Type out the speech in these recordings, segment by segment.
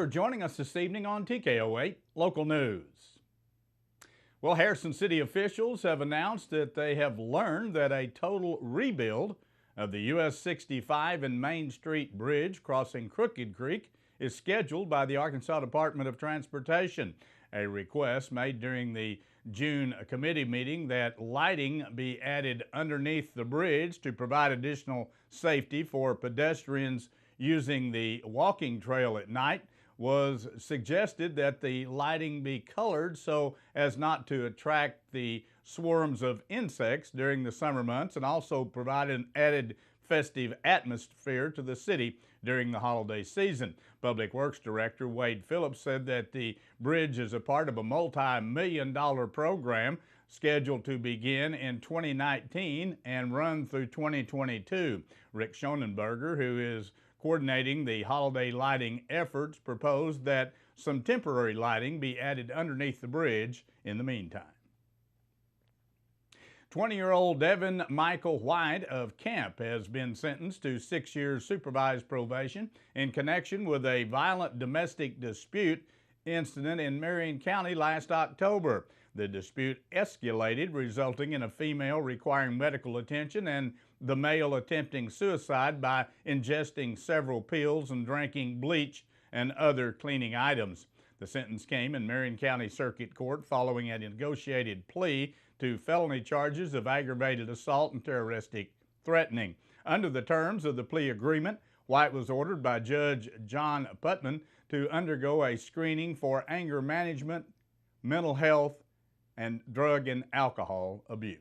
for joining us this evening on TKO 8 Local News. Well, Harrison City officials have announced that they have learned that a total rebuild of the US 65 and Main Street Bridge crossing Crooked Creek is scheduled by the Arkansas Department of Transportation. A request made during the June committee meeting that lighting be added underneath the bridge to provide additional safety for pedestrians using the walking trail at night was suggested that the lighting be colored so as not to attract the swarms of insects during the summer months and also provide an added festive atmosphere to the city during the holiday season. Public Works Director Wade Phillips said that the bridge is a part of a multi-million-dollar program scheduled to begin in 2019 and run through 2022. Rick Schonenberger, who is coordinating the holiday lighting efforts, proposed that some temporary lighting be added underneath the bridge in the meantime. 20-year-old Devin Michael White of Camp has been sentenced to 6 years supervised probation in connection with a violent domestic dispute incident in Marion County last October. The dispute escalated, resulting in a female requiring medical attention and the male attempting suicide by ingesting several pills and drinking bleach and other cleaning items. The sentence came in Marion County Circuit Court following a negotiated plea to felony charges of aggravated assault and terroristic threatening. Under the terms of the plea agreement, White was ordered by Judge John Putman to undergo a screening for anger management, mental health, and drug and alcohol abuse.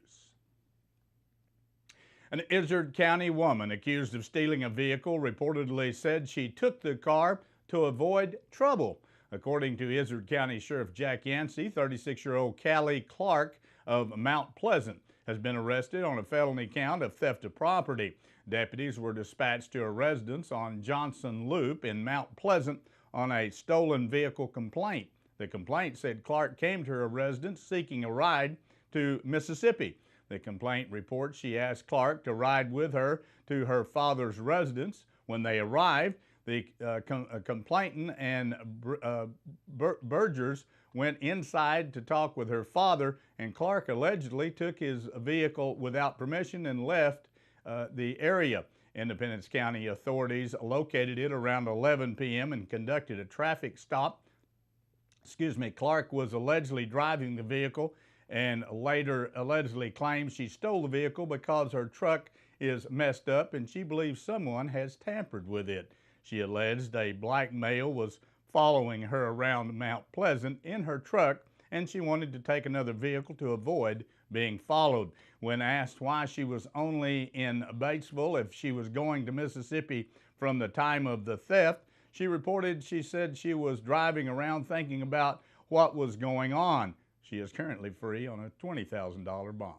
An Izard County woman accused of stealing a vehicle reportedly said she took the car to avoid trouble. According to Izard County Sheriff Jack Yancey, 36-year-old Callie Clark of Mount Pleasant has been arrested on a felony count of theft of property. Deputies were dispatched to a residence on Johnson Loop in Mount Pleasant on a stolen vehicle complaint. The complaint said Clark came to her residence seeking a ride to Mississippi. The complaint reports she asked Clark to ride with her to her father's residence. When they arrived, the complainant and Burgers went inside to talk with her father, and Clark allegedly took his vehicle without permission and left the area. Independence County authorities located it around 11 p.m. and conducted a traffic stop. Clark was allegedly driving the vehicle and later allegedly claims she stole the vehicle because her truck is messed up and she believes someone has tampered with it. She alleged a black male was following her around Mount Pleasant in her truck and she wanted to take another vehicle to avoid being followed. When asked why she was only in Batesville if she was going to Mississippi from the time of the theft, she said she was driving around thinking about what was going on. She is currently free on a $20,000 bond.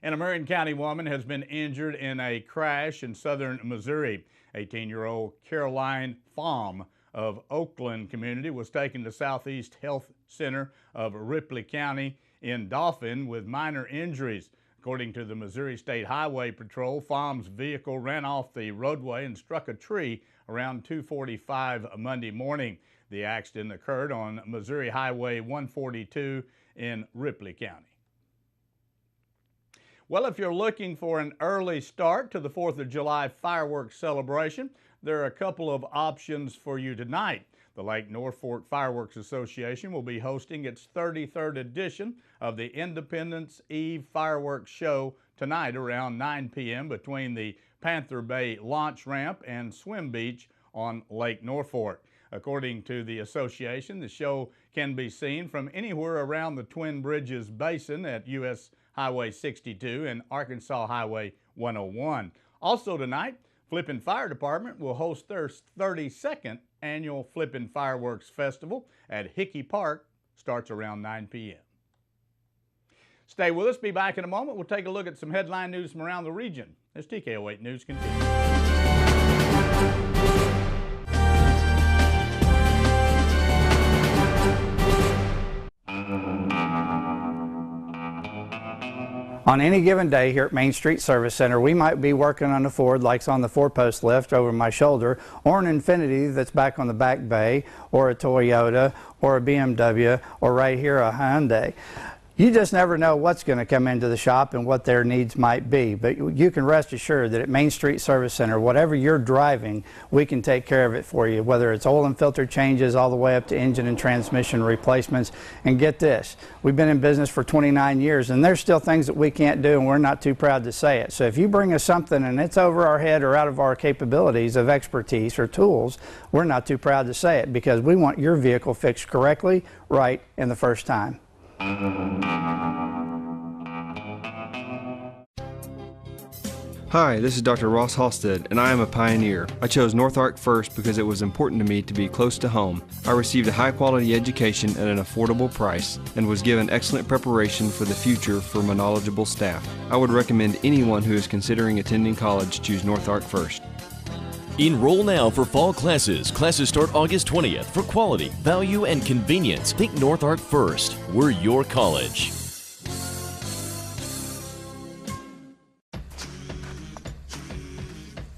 And a Marion County woman has been injured in a crash in southern Missouri. 18-year-old Caroline Pham of Oakland community was taken to Southeast Health Center of Ripley County in Dauphin with minor injuries. According to the Missouri State Highway Patrol, Pham's vehicle ran off the roadway and struck a tree around 2:45 Monday morning. The accident occurred on Missouri Highway 142 in Ripley County. Well, if you're looking for an early start to the 4th of July fireworks celebration, there are a couple of options for you tonight. The Lake North Fork Fireworks Association will be hosting its 33rd edition of the Independence Eve Fireworks Show tonight around 9 p.m. between the Panther Bay launch ramp and swim beach on Lake North Fork. According to the association, the show can be seen from anywhere around the Twin Bridges Basin at U.S. Highway 62 and Arkansas Highway 101. Also tonight, Flippin' Fire Department will host their 32nd annual Flippin' Fireworks Festival at Hickey Park. Starts around 9 p.m. Stay with us. Be back in a moment. We'll take a look at some headline news from around the region as TKO 8 News continues. On any given day here at Main Street Service Center, we might be working on a Ford like on the 4-post lift over my shoulder, or an Infiniti that's back on the back bay, or a Toyota, or a BMW, or right here a Hyundai. You just never know what's going to come into the shop and what their needs might be, but you can rest assured that at Main Street Service Center, whatever you're driving, we can take care of it for you, whether it's oil and filter changes all the way up to engine and transmission replacements. And get this, we've been in business for 29 years and there's still things that we can't do, and we're not too proud to say it. So if you bring us something and it's over our head or out of our capabilities of expertise or tools, we're not too proud to say it, because we want your vehicle fixed correctly, right, and the first time. Hi, this is Dr. Ross Halstead, and I am a pioneer. I chose North Ark first because it was important to me to be close to home. I received a high-quality education at an affordable price and was given excellent preparation for the future from a knowledgeable staff. I would recommend anyone who is considering attending college choose North Ark first. Enroll now for fall classes. Classes start August 20th. For quality, value, and convenience, think North Ark first. We're your college.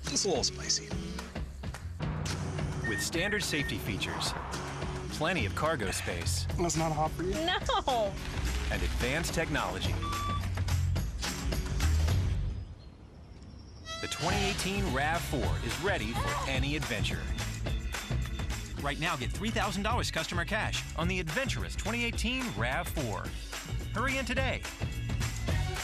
Just a little spicy. With standard safety features, plenty of cargo space. That's not hot for you? No! And advanced technology. The 2018 RAV4 is ready for any adventure. Right now, get $3,000 customer cash on the adventurous 2018 RAV4. Hurry in today.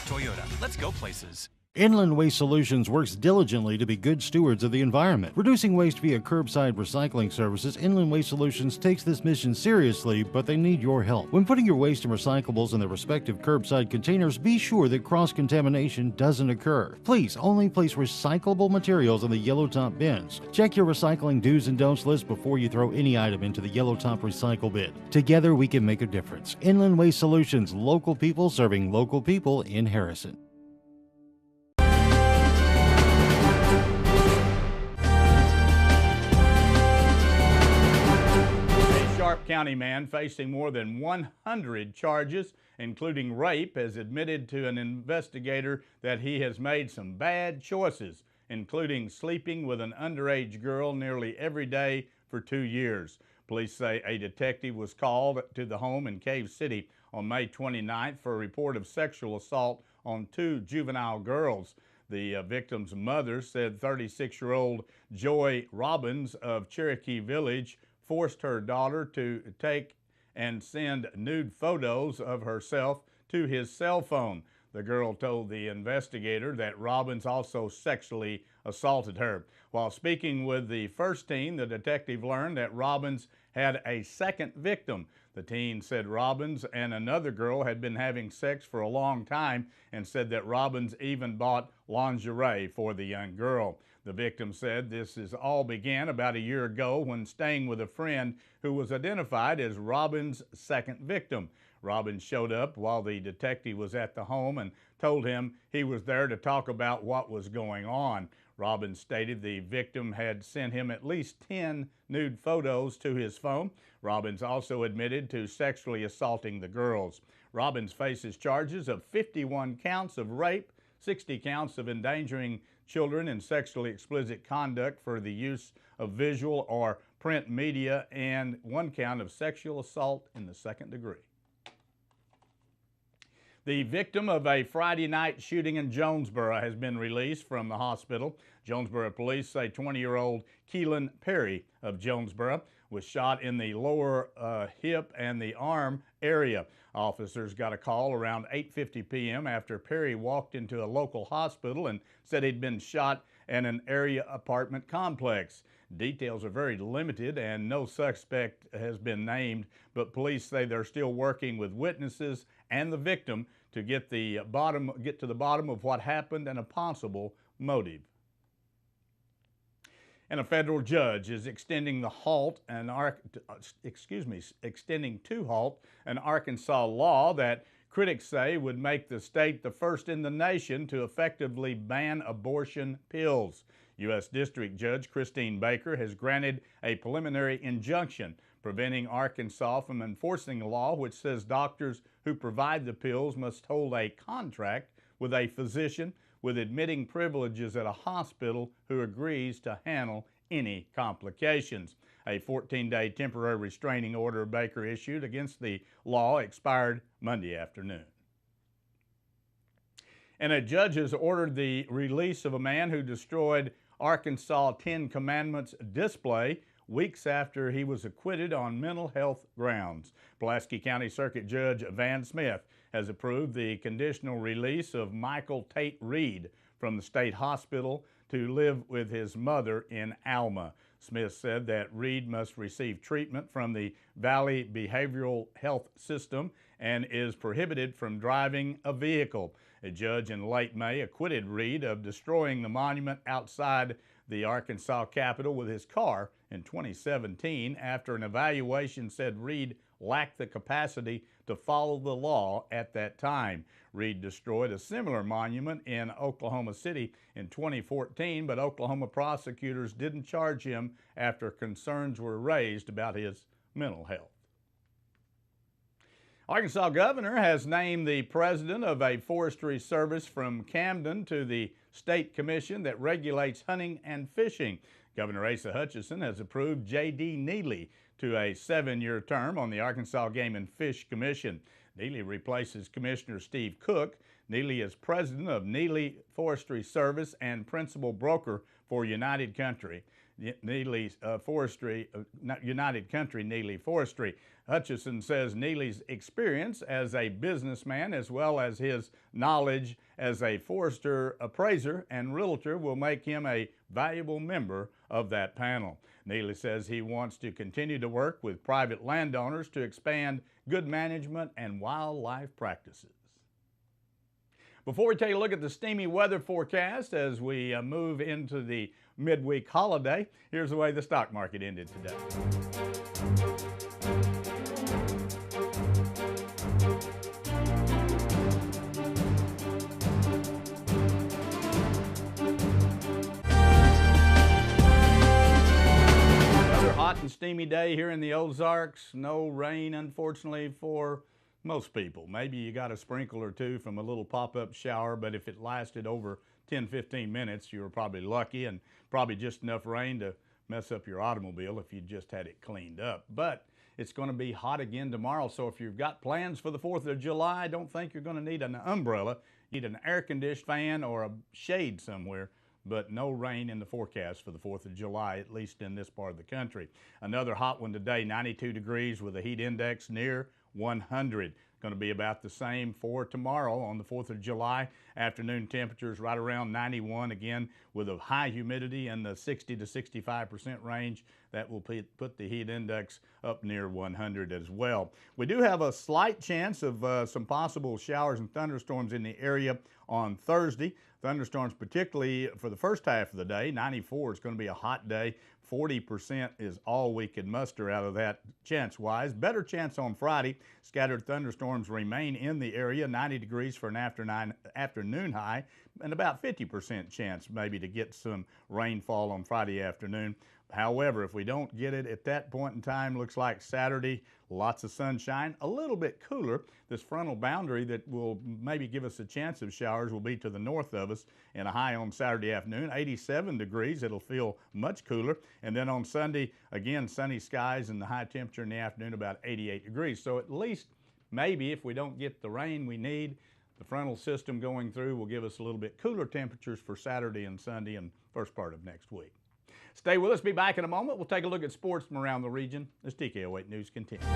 Toyota, let's go places. Inland Waste Solutions works diligently to be good stewards of the environment. Reducing waste via curbside recycling services, Inland Waste Solutions takes this mission seriously, but they need your help. When putting your waste and recyclables in their respective curbside containers, be sure that cross-contamination doesn't occur. Please only place recyclable materials in the yellow top bins. Check your recycling do's and don'ts list before you throw any item into the yellow top recycle bin. Together we can make a difference. Inland Waste Solutions, local people serving local people in Harrison. Sharp County man facing more than 100 charges, including rape, has admitted to an investigator that he has made some bad choices, including sleeping with an underage girl nearly every day for 2 years. Police say a detective was called to the home in Cave City on May 29th for a report of sexual assault on 2 juvenile girls. The victim's mother said 36-year-old Joy Robbins of Cherokee Village forced her daughter to take and send nude photos of herself to his cell phone. The girl told the investigator that Robbins also sexually assaulted her. While speaking with the first teen, the detective learned that Robbins had a second victim. The teen said Robbins and another girl had been having sex for a long time and said that Robbins even bought lingerie for the young girl. The victim said this all began about a year ago when staying with a friend who was identified as Robbins' second victim. Robbins showed up while the detective was at the home and told him he was there to talk about what was going on. Robbins stated the victim had sent him at least 10 nude photos to his phone. Robbins also admitted to sexually assaulting the girls. Robbins faces charges of 51 counts of rape, 60 counts of endangering children in sexually explicit conduct for the use of visual or print media, and 1 count of sexual assault in the second degree. The victim of a Friday night shooting in Jonesboro has been released from the hospital. Jonesboro police say 20-year-old Keelan Perry of Jonesboro was shot in the lower hip and the arm area. Officers got a call around 8:50 p.m. after Perry walked into a local hospital and said he'd been shot in an area apartment complex. Details are very limited and no suspect has been named, but police say they're still working with witnesses and the victim to get to the bottom of what happened and a possible motive. And a federal judge is extending to halt an Arkansas law that critics say would make the state the first in the nation to effectively ban abortion pills. U.S. District Judge Christine Baker has granted a preliminary injunction preventing Arkansas from enforcing a law which says doctors who provide the pills must hold a contract with a physician with admitting privileges at a hospital who agrees to handle any complications. A 14-day temporary restraining order Baker issued against the law expired Monday afternoon. And a judge has ordered the release of a man who destroyed Arkansas 10 Commandments display weeks after he was acquitted on mental health grounds. Pulaski County Circuit Judge Van Smith has approved the conditional release of Michael Tate Reed from the state hospital to live with his mother in Alma. Smith said that Reed must receive treatment from the Valley Behavioral Health System and is prohibited from driving a vehicle. A judge in late May acquitted Reed of destroying the monument outside the Arkansas Capitol with his car in 2017 after an evaluation said Reed lacked the capacity to follow the law at that time. Reed destroyed a similar monument in Oklahoma City in 2014, but Oklahoma prosecutors didn't charge him after concerns were raised about his mental health. Arkansas governor has named the president of a forestry service from Camden to the state commission that regulates hunting and fishing. Governor Asa Hutchinson has approved J.D. Neely to a 7-year term on the Arkansas Game and Fish Commission. Neely replaces Commissioner Steve Cook. Neely is president of Neely Forestry Service and principal broker for United Country. Neely's United Country Neely Forestry. Hutchison says Neely's experience as a businessman as well as his knowledge as a forester, appraiser, and realtor will make him a valuable member of that panel. Neely says he wants to continue to work with private landowners to expand good management and wildlife practices. Before we take a look at the steamy weather forecast as we move into the midweek holiday, here's the way the stock market ended today. Another hot and steamy day here in the Ozarks. No rain, unfortunately, for most people. Maybe you got a sprinkle or two from a little pop-up shower, but if it lasted over 10-15 minutes, you were probably lucky, and probably just enough rain to mess up your automobile if you just had it cleaned up. But it's going to be hot again tomorrow, so if you've got plans for the 4th of July, I don't think you're going to need an umbrella. You need an air-conditioned fan or a shade somewhere, but no rain in the forecast for the 4th of July, at least in this part of the country. Another hot one today, 92 degrees with a heat index near 100. Going to be about the same for tomorrow on the 4th of July. Afternoon temperatures right around 91 again with a high humidity in the 60 to 65% range. That will put the heat index up near 100 as well. We do have a slight chance of some possible showers and thunderstorms in the area on Thursday. Thunderstorms particularly for the first half of the day. 94 is going to be a hot day. 40% is all we can muster out of that chance-wise. Better chance on Friday. Scattered thunderstorms remain in the area. 90 degrees for an afternoon high, and about 50% chance maybe to get some rainfall on Friday afternoon. However, if we don't get it at that point in time, looks like Saturday, lots of sunshine, a little bit cooler. This frontal boundary that will maybe give us a chance of showers will be to the north of us, and a high on Saturday afternoon, 87 degrees. It'll feel much cooler. And then on Sunday, again, sunny skies and the high temperature in the afternoon about 88 degrees. So at least maybe if we don't get the rain we need, the frontal system going through will give us a little bit cooler temperatures for Saturday and Sunday and first part of next week. Stay with us. Be back in a moment. We'll take a look at sports from around the region as TKO 8 News continues.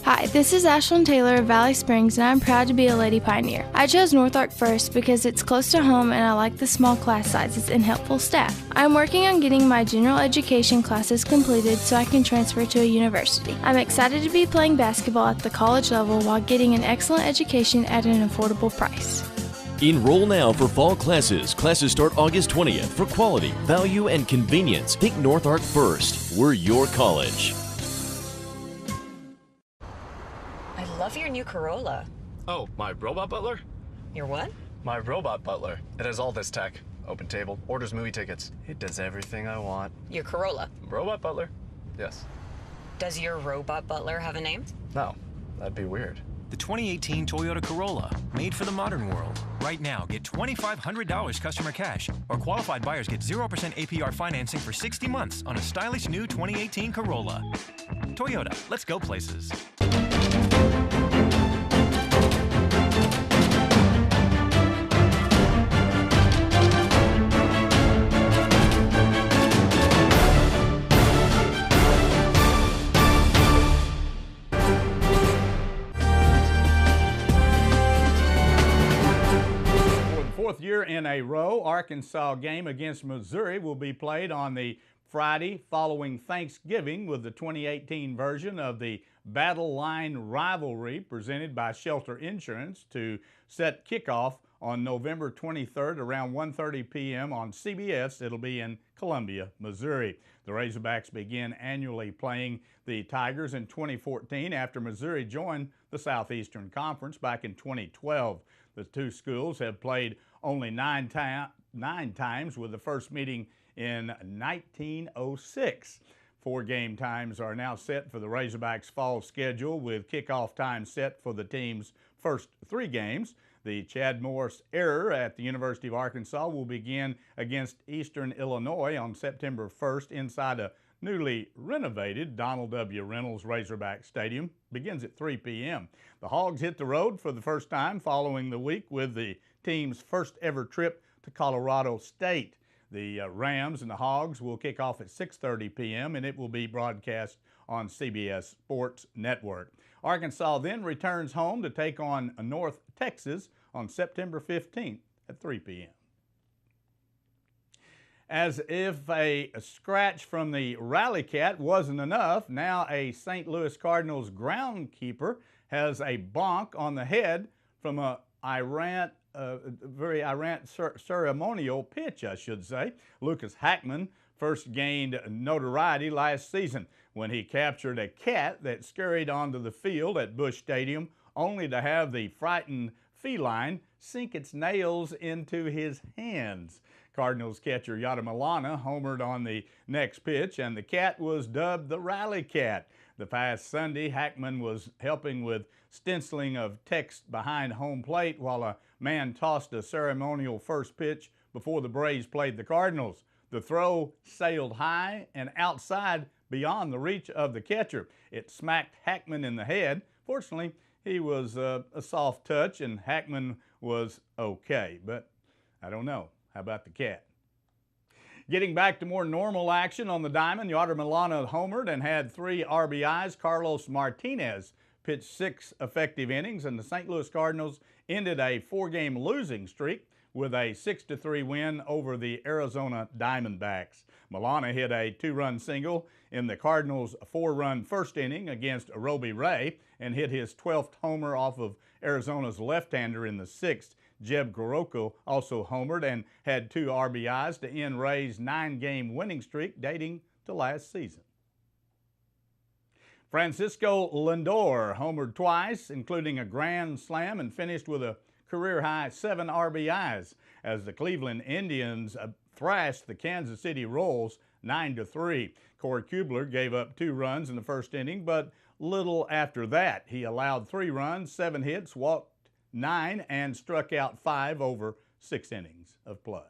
Hi, this is Ashlyn Taylor of Valley Springs, and I'm proud to be a Lady Pioneer. I chose North Ark first because it's close to home and I like the small class sizes and helpful staff. I'm working on getting my general education classes completed so I can transfer to a university. I'm excited to be playing basketball at the college level while getting an excellent education at an affordable price. Enroll now for fall classes. Classes start August 20th. For quality, value, and convenience, think North Ark first. We're your college. I love your new Corolla. Oh, my robot butler? Your what? My robot butler. It has all this tech. Open table, orders movie tickets. It does everything I want. Your Corolla. Robot butler? Yes. Does your robot butler have a name? No. That'd be weird. The 2018 Toyota Corolla, made for the modern world. Right now, get $2,500 customer cash, or qualified buyers get 0% APR financing for 60 months on a stylish new 2018 Corolla. Toyota, let's go places. Fourth year in a row, Arkansas game against Missouri will be played on the Friday following Thanksgiving with the 2018 version of the Battle Line Rivalry presented by Shelter Insurance to set kickoff on November 23rd around 1:30 p.m. on CBS. It'll be in Columbia, Missouri. The Razorbacks began annually playing the Tigers in 2014 after Missouri joined the Southeastern Conference back in 2012. The two schools have played only nine times, with the first meeting in 1906. 4 game times are now set for the Razorbacks' fall schedule, with kickoff time set for the team's first 3 games. The Chad Morris era at the University of Arkansas will begin against Eastern Illinois on September 1st inside a newly renovated Donald W. Reynolds Razorback Stadium. Begins at 3 p.m. The Hogs hit the road for the first time following the week with the team's first ever trip to Colorado State. The Rams and the Hogs will kick off at 6:30 p.m. and it will be broadcast on CBS Sports Network. Arkansas then returns home to take on North Texas on September 15th at 3 p.m. As if a scratch from the Rally Cat wasn't enough, now a St. Louis Cardinals groundkeeper has a bonk on the head from a very errant ceremonial pitch, I should say. Lucas Hackman first gained notoriety last season when he captured a cat that scurried onto the field at Busch Stadium, only to have the frightened feline sink its nails into his hands. Cardinals catcher Yada Milana homered on the next pitch, and the cat was dubbed the Rally Cat. The past Sunday, Hackman was helping with stenciling of text behind home plate while a man tossed a ceremonial first pitch before the Braves played the Cardinals. The throw sailed high and outside beyond the reach of the catcher. It smacked Hackman in the head. Fortunately, he was a soft touch and Hackman was okay, but I don't know. How about the cat? Getting back to more normal action on the diamond, Yada Milana homered and had 3 RBIs. Carlos Martinez pitched 6 effective innings, and the St. Louis Cardinals ended a 4-game losing streak with a 6-3 win over the Arizona Diamondbacks. Milana hit a 2-run single in the Cardinals' 4-run first inning against Roby Ray and hit his 12th homer off of Arizona's left-hander in the 6th. Jeb Goroko also homered and had 2 RBIs to end Ray's 9-game winning streak dating to last season. Francisco Lindor homered twice, including a grand slam, and finished with a career-high 7 RBIs as the Cleveland Indians thrashed the Kansas City Royals 9-3. Corey Kubler gave up 2 runs in the first inning, but little after that. He allowed 3 runs, 7 hits, walked 9, and struck out 5 over 6 innings of play.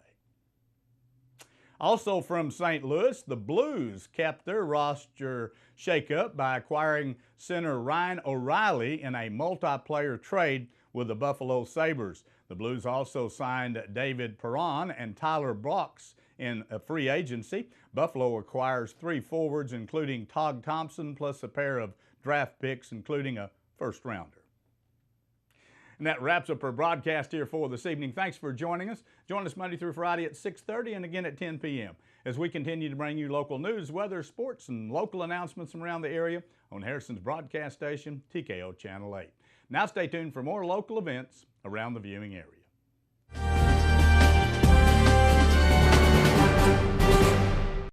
Also from St. Louis, the Blues kept their roster shakeup by acquiring center Ryan O'Reilly in a multiplayer trade with the Buffalo Sabres. The Blues also signed David Perron and Tyler Brooks in a free agency. Buffalo acquires 3 forwards, including Todd Thompson, plus a pair of draft picks, including a first-rounder. And that wraps up our broadcast here for this evening. Thanks for joining us. Join us Monday through Friday at 6:30 and again at 10 p.m. as we continue to bring you local news, weather, sports, and local announcements from around the area on Harrison's broadcast station, TKO Channel 8. Now stay tuned for more local events around the viewing area.